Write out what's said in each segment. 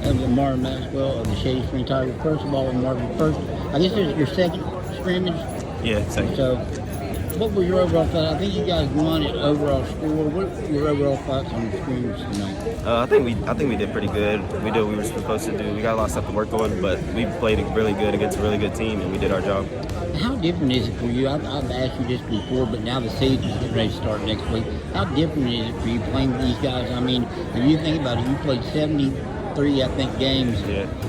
That was Ammar Maxwell of the Shady Spring Tigers. First of all, Ammar, I guess this is your second scrimmage. Yeah, second. So, what were your overall thoughts? I think you guys won it overall score. What were your overall thoughts on the scrimmage tonight? I think we did pretty good. We did what we were supposed to do. We got a lot of stuff to work on, but we played really good against a really good team, and we did our job. How different is it for you? I've asked you this before, but now the season's getting ready to start next week. How different is it for you playing with these guys? I mean, if you think about it, you played 73, I think, games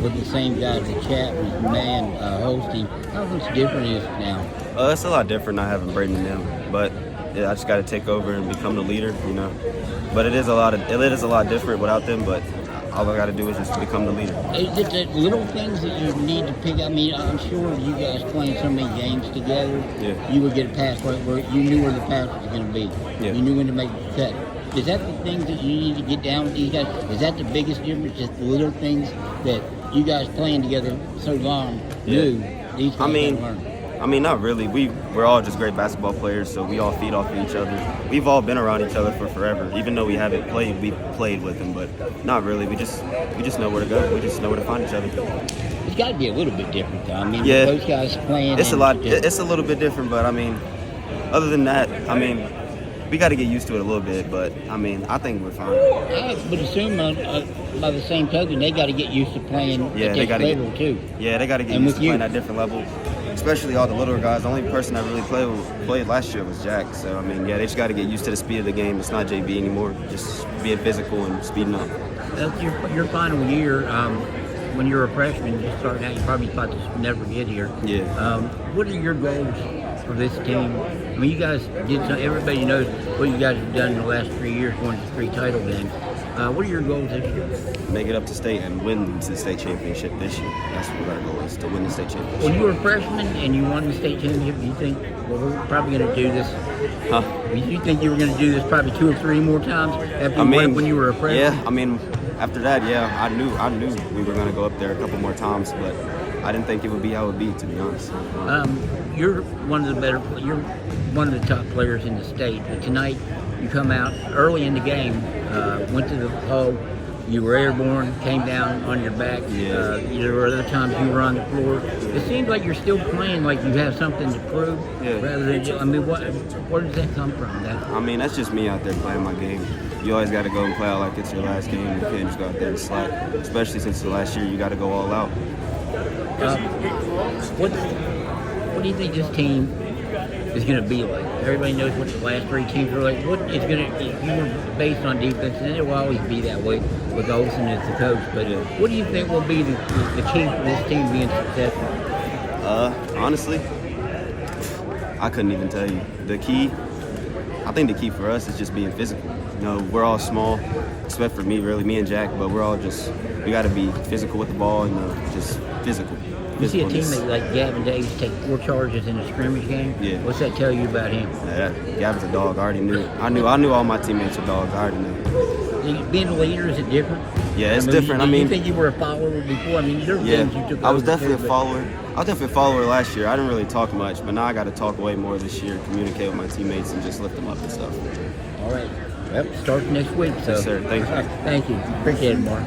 with the same guys, the chat with man hosting. How much different is it now? It's a lot different not having Braden and them, but yeah, I just got to take over and become the leader, you know. But it is a lot different without them. But all I got to do is just become the leader. Is it the little things that you need to pick up? I mean, I'm sure you guys playing so many games together, you would get a pass where you knew where the pass was going to be. Yeah. You knew when to make the cut. Is that the things that you need to get down with these guys? Is that the biggest difference? Just the little things that you guys playing together so long do? These guys learn. I mean, not really. We're all just great basketball players, so we all feed off of each other. We've all been around each other for forever. Even though we haven't played, we played with them, but not really. We just know where to go. We just know where to find each other. It's got to be a little bit different, though. I mean, those guys playing. It's a little bit different, but I mean, other than that, I mean, we got to get used to it a little bit. But I mean, I think we're fine. I would assume by the same token, they got to get used to playing at different level too. Yeah, they got to get used to playing at different level. Especially all the littler guys. The only person that really played last year was Jack. So, I mean, they just got to get used to the speed of the game. It's not JB anymore. Just being physical and speeding up. That's your final year. When you were a freshman, just starting out, you probably thought this would never get here. Yeah. What are your goals for this team? I mean, you guys did everybody knows what you guys have done in the last 3 years, going to 3 title games. What are your goals this year? Make it up to state and win the state championship this year. That's what our goal is, to win the state championship. When you were a freshman and you won the state championship, do you think, well, we're probably going to do this? Huh? Do you think you were going to do this probably 2 or 3 more times after when you were a freshman? Yeah, I mean, after that, I knew we were going to go up there a couple more times, but I didn't think it would be how it would be, to be honest. You're one of the top players in the state, but tonight you come out early in the game, went to the hole, you were airborne, came down on your back. There were other times you were on the floor. It seems like you're still playing like you have something to prove, rather than. I mean, where does that come from? I mean, that's just me out there playing my game. You always got to go and play out like it's your last game. You can't just go out there and slack, especially since the last year. You got to go all out. What do you think this team is going to be like? Everybody knows what the last 3 teams are like. What is going to, if you were based on defense, and it will always be that way with Olsen as the coach, but what do you think will be the key for this team being successful? Honestly, I couldn't even tell you. I think the key for us is just being physical. You know, we're all small, except for me, really, me and Jack, but we got to be physical with the ball and just physical. You see a teammate like Gavin Davis take 4 charges in a scrimmage game? Yeah. What's that tell you about him? Yeah, Gavin's a dog. I already knew. I knew all my teammates were dogs. I already knew. Being a leader, is it different? Yeah, it's different. You think you were a follower before? I mean, there were games you took. I was definitely a follower. I was definitely a follower last year. I didn't really talk much, but now I got to talk way more this year, communicate with my teammates, and just lift them up and stuff. All right. Well, starts next week. So. Yes, sir. Thank you. Thank you. Appreciate it, Mark.